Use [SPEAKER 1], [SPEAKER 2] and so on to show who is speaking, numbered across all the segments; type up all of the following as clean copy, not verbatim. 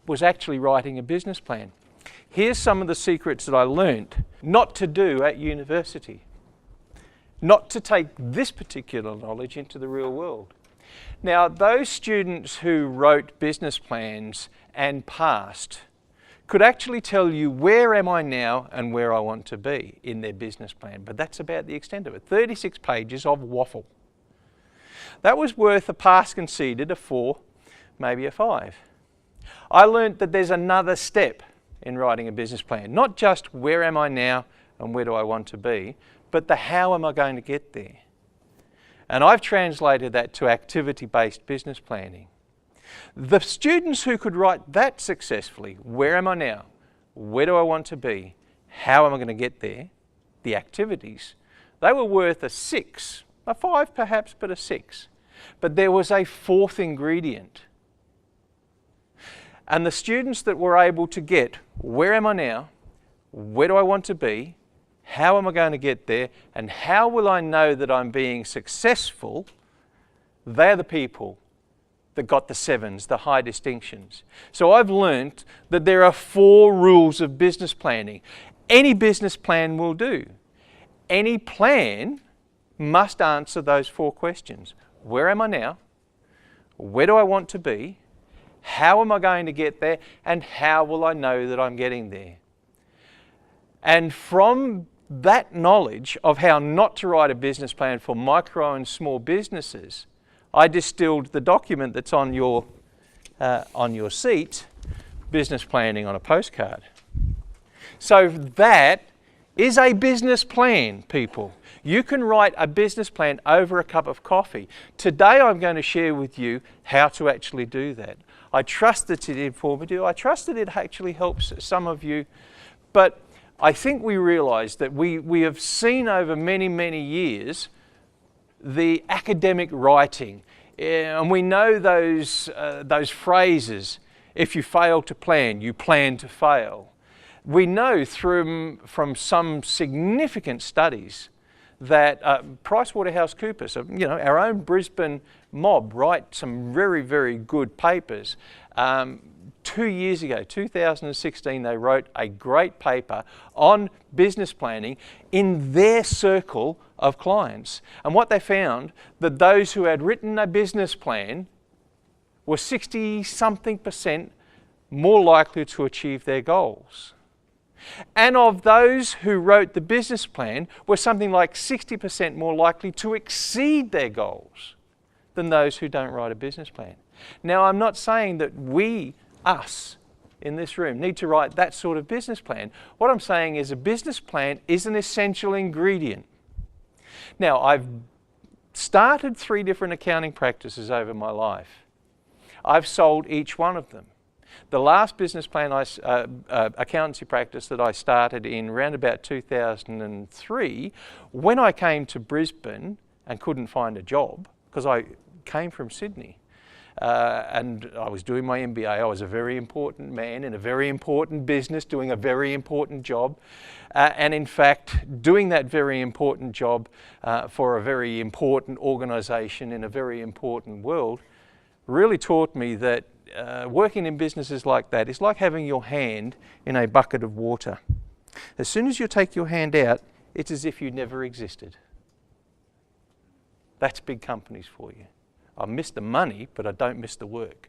[SPEAKER 1] was actually writing a business plan. Here's some of the secrets that I learnt not to do at university. Not to take this particular knowledge into the real world. Now, those students who wrote business plans and passed could actually tell you where am I now and where I want to be in their business plan, but that's about the extent of it. 36 pages of waffle. That was worth a pass conceded, a 4, maybe a 5. I learnt that there's another step in writing a business plan. Not just where am I now and where do I want to be, but the how am I going to get there. And I've translated that to activity-based business planning. The students who could write that successfully, where am I now, where do I want to be, how am I going to get there, the activities, they were worth a 6, a 5 perhaps, but a 6. But there was a 4th ingredient. And the students that were able to get, where am I now, where do I want to be, how am I going to get there, and how will I know that I'm being successful, they're the people that got the 7s, the high distinctions. So I've learnt that there are 4 rules of business planning. Any business plan will do. Any plan must answer those 4 questions. Where am I now? Where do I want to be? How am I going to get there? And how will I know that I'm getting there? And from that knowledge of how not to write a business plan for micro and small businesses, I distilled the document that's on your seat, Business Planning on a Postcard. So that is a business plan, people. You can write a business plan over a cup of coffee. Today I'm going to share with you how to actually do that. I trust that it's informative. I trust that it actually helps some of you. But I think we realise that we have seen over many, many years the academic writing. And we know those phrases, if you fail to plan, you plan to fail. We know from some significant studies that PricewaterhouseCoopers, you know, our own Brisbane mob, write some very, very good papers. 2 years ago, 2016, they wrote a great paper on business planning in their circle of clients. And what they found, that those who had written a business plan were 60-something% more likely to achieve their goals. And of those who wrote the business plan were something like 60% more likely to exceed their goals than those who don't write a business plan. Now, I'm not saying that us in this room need to write that sort of business plan. What I'm saying is a business plan is an essential ingredient. Now, I've started 3 different accounting practices over my life. I've sold each one of them. The last business plan accountancy practice that I started in around about 2003, when I came to Brisbane and couldn't find a job, because I came from Sydney, and I was doing my MBA. I was a very important man in a very important business, doing a very important job. And in fact, doing that very important job for a very important organisation in a very important world really taught me that working in businesses like that is like having your hand in a bucket of water. As soon as you take your hand out, it's as if you never existed. That's big companies for you. I miss the money, but I don't miss the work.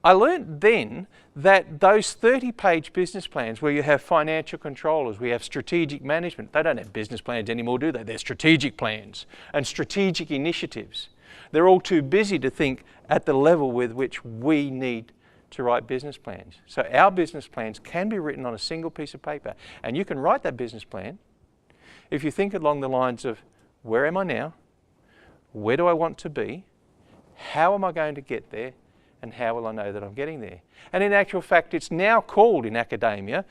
[SPEAKER 1] I learned then that those 30-page business plans where you have financial controllers, we have strategic management, they don't have business plans anymore, do they? They're strategic plans and strategic initiatives. They're all too busy to think at the level with which we need to write business plans. So our business plans can be written on a single piece of paper, and you can write that business plan if you think along the lines of, where am I now? Where do I want to be? How am I going to get there? And how will I know that I'm getting there? And in actual fact, it's now called in academia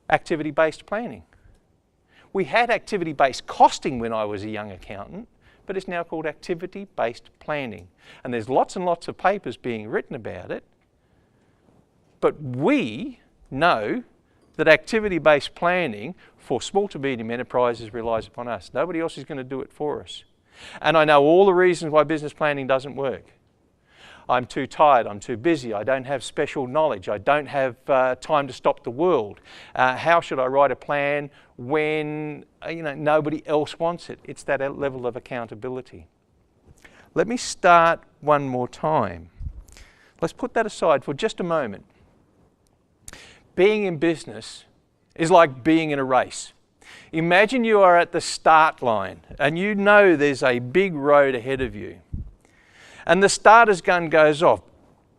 [SPEAKER 1] activity-based planning. We had activity-based costing when I was a young accountant, but it's now called activity-based planning. And there's lots and lots of papers being written about it. But we know that activity-based planning for small to medium enterprises relies upon us. Nobody else is going to do it for us. And I know all the reasons why business planning doesn't work. I'm too tired, I'm too busy, I don't have special knowledge, I don't have time to stop the world. How should I write a plan when nobody else wants it? It's that level of accountability. Let me start one more time. Let's put that aside for just a moment. Being in business is like being in a race. Imagine you are at the start line and you know there's a big road ahead of you. And the starter's gun goes off,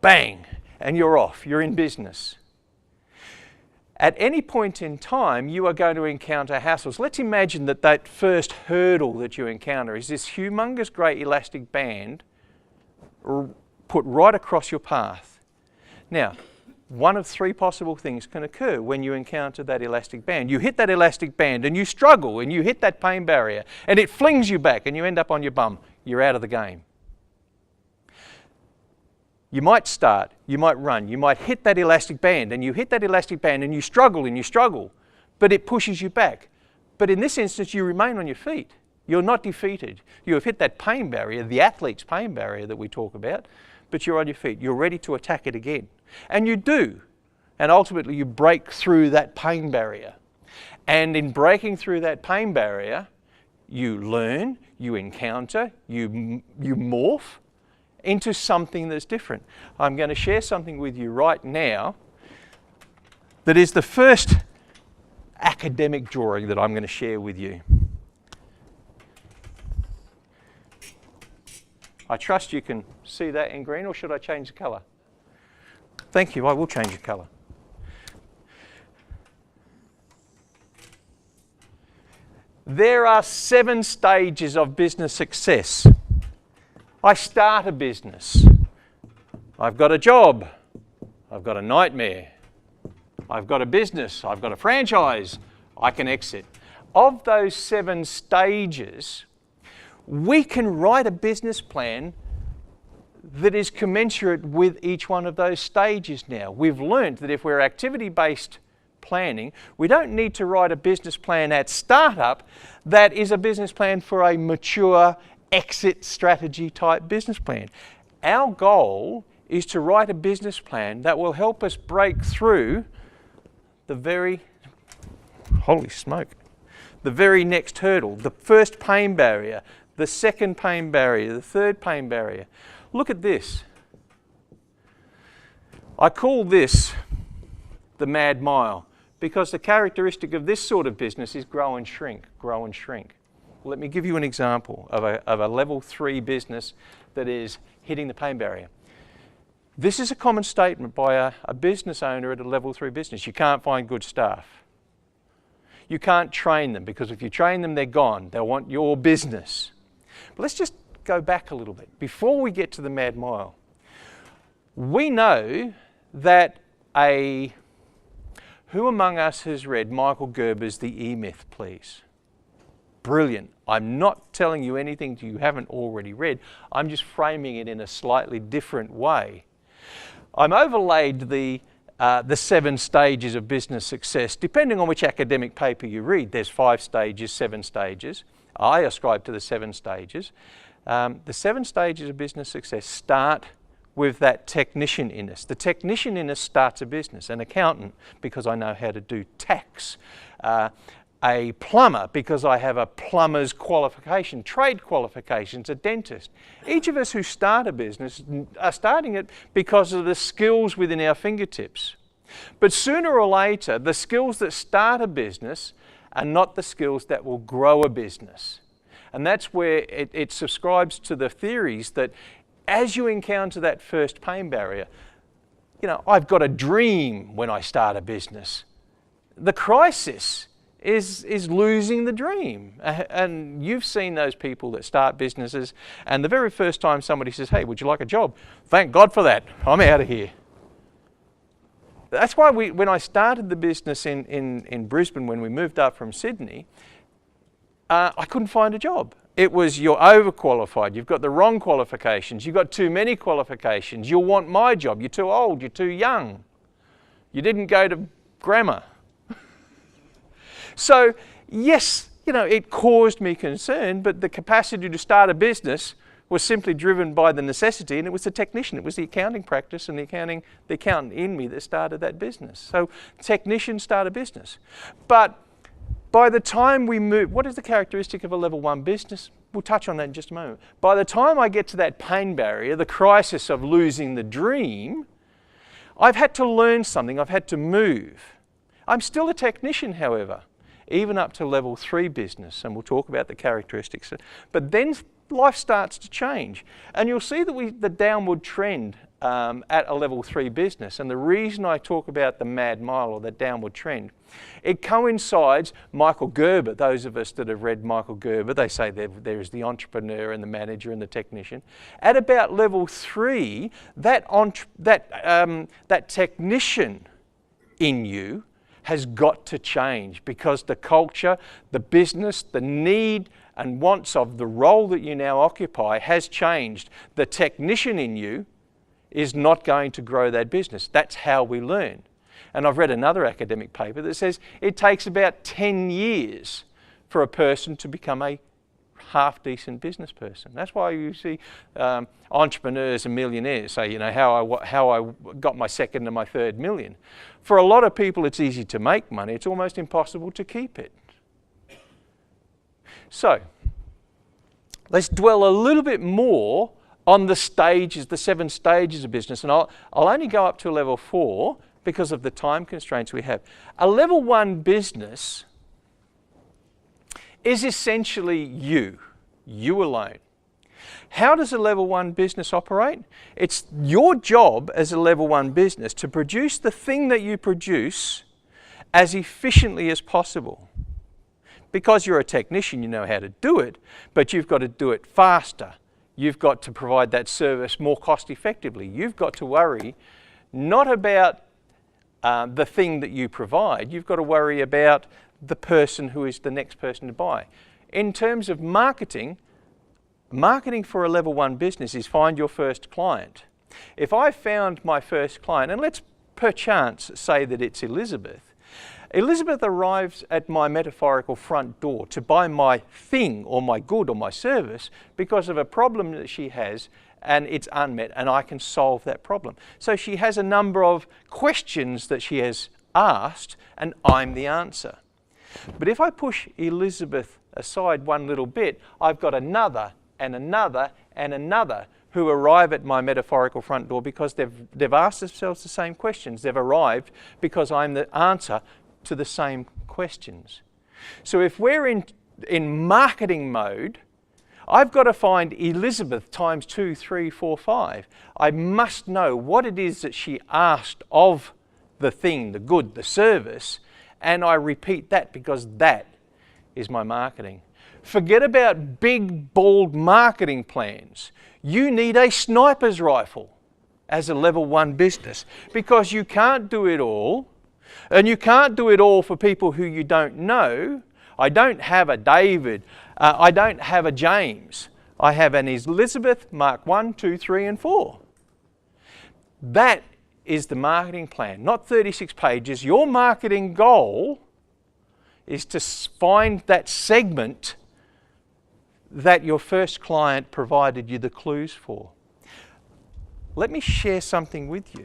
[SPEAKER 1] bang, and you're off, you're in business. At any point in time, you are going to encounter hassles. Let's imagine that first hurdle that you encounter is this humongous great elastic band put right across your path. Now, one of three possible things can occur when you encounter that elastic band. You hit that elastic band and you struggle and you hit that pain barrier and it flings you back and you end up on your bum. You're out of the game. You might start, you might run, you might hit that elastic band and you hit that elastic band and you struggle, but it pushes you back. But in this instance, you remain on your feet. You're not defeated. You have hit that pain barrier, the athlete's pain barrier that we talk about, but you're on your feet. You're ready to attack it again. And you do. And ultimately, you break through that pain barrier. And in breaking through that pain barrier, you learn, you encounter, you morph into something that's different. I'm going to share something with you right now that is the first academic drawing that I'm going to share with you. I trust you can see that in green, or should I change the colour? Thank you, I will change the colour. There are 7 stages of business success. I start a business. I've got a job. I've got a nightmare. I've got a business. I've got a franchise. I can exit. Of those 7 stages, we can write a business plan that is commensurate with each one of those stages now. We've learned that if we're activity-based planning, we don't need to write a business plan at startup that is a business plan for a mature exit strategy type business plan. Our goal is to write a business plan that will help us break through the very next hurdle, the first pain barrier, the second pain barrier, the third pain barrier. Look at this. I call this the mad mile because the characteristic of this sort of business is grow and shrink, grow and shrink. Let me give you an example of a level 3 business that is hitting the pain barrier. This is a common statement by a business owner at a level 3 business. You can't find good staff. You can't train them because if you train them, they're gone. They'll want your business. But let's just go back a little bit. Before we get to the mad mile, we know that who among us has read Michael Gerber's The E-Myth, please? Brilliant. I'm not telling you anything you haven't already read. I'm just framing it in a slightly different way. I'm overlaid the 7 stages of business success. Depending on which academic paper you read, there's 5 stages, 7 stages. I ascribe to the 7 stages. The 7 stages of business success start with that technician in us. The technician in us starts a business, an accountant because I know how to do tax, a plumber because I have a plumber's qualification, trade qualifications, a dentist. Each of us who start a business are starting it because of the skills within our fingertips. But sooner or later, the skills that start a business are not the skills that will grow a business. And that's where it subscribes to the theories that as you encounter that first pain barrier, I've got a dream when I start a business. The crisis is losing the dream. And you've seen those people that start businesses and the very first time somebody says, hey, would you like a job? Thank God for that. I'm out of here. That's why when I started the business in Brisbane, when we moved up from Sydney, I couldn't find a job. It was, you're overqualified, you've got the wrong qualifications, you've got too many qualifications, you'll want my job, you're too old, you're too young, you didn't go to grammar. So yes, it caused me concern, but the capacity to start a business was simply driven by the necessity, and it was the technician, it was the accounting practice and the accountant in me that started that business. So technicians start a business. But by the time we move, what is the characteristic of a level 1 business? We'll touch on that in just a moment. By the time I get to that pain barrier, the crisis of losing the dream, I've had to learn something, I've had to move. I'm still a technician, however, even up to level 3 business, and we'll talk about the characteristics. But then life starts to change, and you'll see that the downward trend at a level 3 business, and the reason I talk about the mad mile or the downward trend, it coincides. Michael Gerber, those of us that have read Michael Gerber, they say there's the entrepreneur and the manager and the technician. At about level 3, that technician in you has got to change, because the culture, the business, the need and wants of the role that you now occupy has changed. The technician in you is not going to grow that business. That's how we learn. And I've read another academic paper that says it takes about 10 years for a person to become a half-decent business person. That's why you see entrepreneurs and millionaires say, how I got my second and my third million. For a lot of people, it's easy to make money. It's almost impossible to keep it. So, let's dwell a little bit more on the stages, the 7 stages of business. And I'll only go up to level 4 because of the time constraints we have. A level 1 business is essentially you alone. How does a level 1 business operate? It's your job as a level 1 business to produce the thing that you produce as efficiently as possible. Because you're a technician, you know how to do it, but you've got to do it faster. You've got to provide that service more cost effectively. You've got to worry not about the thing that you provide. You've got to worry about the person who is the next person to buy. In terms of marketing for a level 1 business is find your first client. If I found my first client, and let's perchance say that it's Elizabeth. Elizabeth arrives at my metaphorical front door to buy my thing or my good or my service because of a problem that she has and it's unmet, and I can solve that problem. So she has a number of questions that she has asked, and I'm the answer. But if I push Elizabeth aside one little bit, I've got another and another and another who arrive at my metaphorical front door because they've asked themselves the same questions. They've arrived because I'm the answer to the same questions. So if we're in marketing mode, I've got to find Elizabeth times 2, 3, 4, 5. I must know what it is that she asked of the thing, the good, the service, and I repeat that because that is my marketing. Forget about big, bold marketing plans. You need a sniper's rifle as a level 1 business because you can't do it all, and you can't do it all for people who you don't know. I don't have a David. I don't have a James. I have an Elizabeth, Mark 1, 2, 3, and 4. That is the marketing plan, not 36 pages. Your marketing goal is to find that segment that your first client provided you the clues for. Let me share something with you.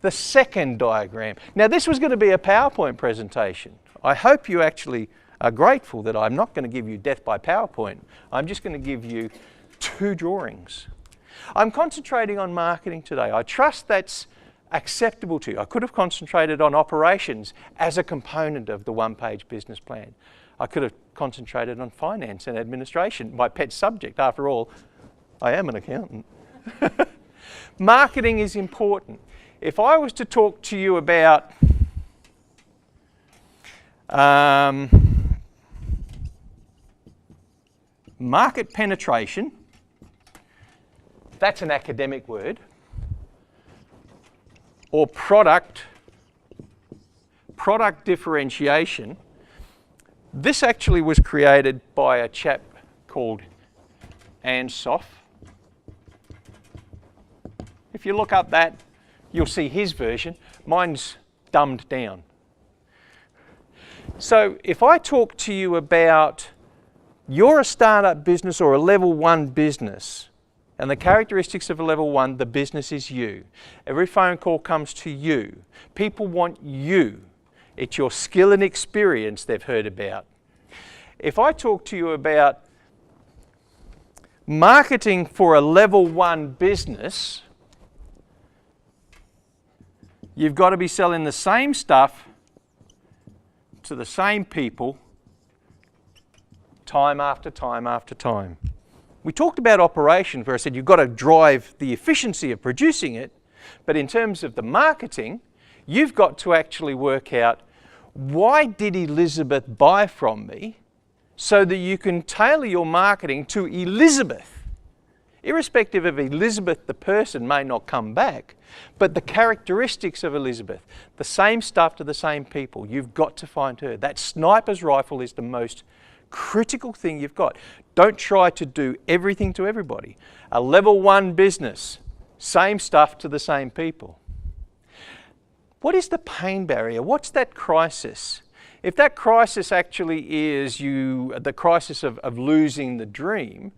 [SPEAKER 1] The second diagram. Now, this was going to be a PowerPoint presentation. I hope you actually are grateful that I'm not going to give you death by PowerPoint. I'm just going to give you 2 drawings. I'm concentrating on marketing today. I trust that's acceptable to you. I could have concentrated on operations as a component of the 1-page business plan. I could have concentrated on finance and administration, my pet subject. After all, I am an accountant. Marketing is important. If I was to talk to you about market penetration, that's an academic word, or product differentiation, this actually was created by a chap called Ansoff. If you look up that, you'll see his version. Mine's dumbed down. So if I talk to you about You're a startup business or a level 1 business, and the characteristics of a level 1, the business is you. Every phone call comes to you. People want you. It's your skill and experience they've heard about. If I talk to you about marketing for a level 1 business, you've got to be selling the same stuff to the same people time after time after time. We talked about operation where I said you've got to drive the efficiency of producing it, but in terms of the marketing, you've got to actually work out, why did Elizabeth buy from me, so that you can tailor your marketing to Elizabeth. Irrespective of Elizabeth, the person may not come back, but the characteristics of Elizabeth, the same stuff to the same people, you've got to find her. That sniper's rifle is the most critical thing you've got. Don't try to do everything to everybody. A level 1 business, same stuff to the same people. What is the pain barrier? What's that crisis? If that crisis actually is the crisis of losing the dream,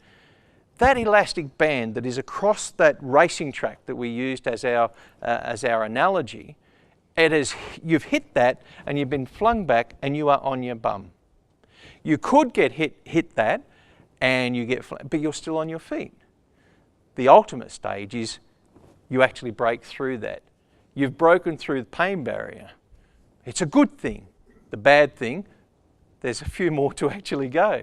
[SPEAKER 1] that elastic band that is across that racing track that we used as our analogy, you've hit that and you've been flung back and you are on your bum. You could get hit that and you get, but you're still on your feet. The ultimate stage is you actually break through that. You've broken through the pain barrier. It's a good thing. The bad thing, there's a few more to actually go.